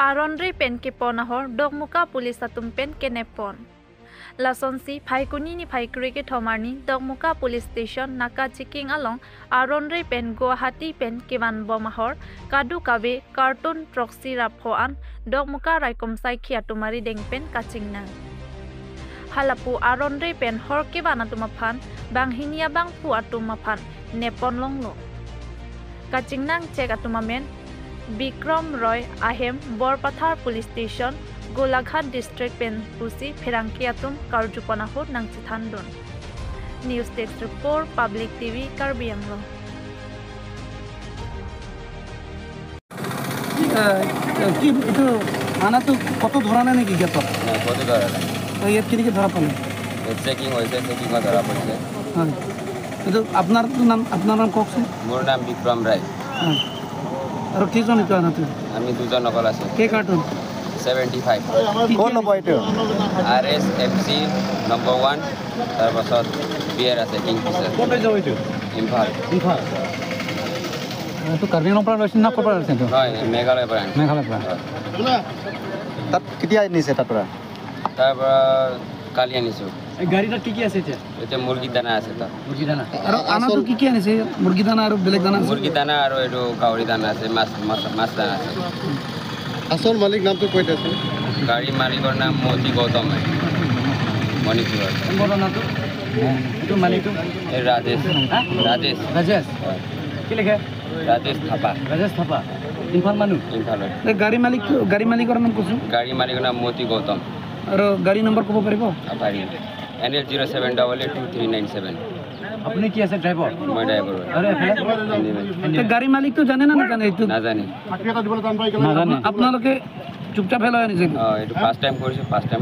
Arondri pen ke ponahor dogmuka pulis atum pen kenepon. Lasonsi phaikuni ni phaikuri ke thomarni dogmuka police station naka checking along Arondri pen Guwahati pen kiwan bomahor kadu kabe cartoon proxy raphoan dogmuka raikom sai khia tumari deng pen kachingna. Halapu Arondri pen hor ke banatuma bang hinia bang pu atuma nepon longlo. Kachingnang check atumamen Bikram Roy Ahem Borpathar Police Station Golaghat District Pen Pusi Phirangkiatum Karjupanahur nang Chithandon. News Desk Report Public TV Karbi Anglong. কি itu আনা তো কত ধরা নাই নাকি গেত না কত ধরা নাই তো এর কি ধরা পালে চেকিং হয়েছে চেকিং ধরা পড়ছে হ্যাঁ কিন্তু আপনার নাম ককছে মোর নাম বিক্রম রায় হ্যাঁ আর কি জন তো আনা তো আমি দুজন নকল আছে কে কার্টুন 75 কোন নম্বর এটা RS FC নম্বর 1 তারপর বিয়ার আছে কিংফিশার কোথায় যাও এটা ইম্ফল তো কার্বি নম্বর রয়েছে না কোপার আছে তো হয় মেঘালয় ব্রাঞ্চ তাত কেতিয়া নিছে তাতরা তারপর কালি আনিছো এই গাড়িটা কি আছে এটা এটা মুরগি দানা আছে তো মুরগি দানা আর আনা তো কি আনিছে মুরগি দানা আর বেলেগ দানা মুরগি দানা আর এটো কাউরি দানা আছে মাছ দানা আছে আসল মালিক নাম তো কইতা আছে গাড়ি মালিকের নাম মোতি গৌতম মণিপুর বড় না তো তো মালিক তো রাজেশ রাজেশ কি লেখা রাজেশ থাপা ইনফাল মানু গাড়ি মালিকৰ নাম কৈছো গাড়ি মালিকের নাম মোতি গৌতম আর গাড়ি নাম্বার কব পারিব পারি NL 07882397 আপনি কি আছে ড্রাইভার মই ড্রাইভার আরে গাড়ি মালিক তো জানে না জানে একটু না জানি না জানে আপনাদেরকে চুপচাপ ফেলা হয়নি এটা ফার্স্ট টাইম করেছি ফার্স্ট টাইম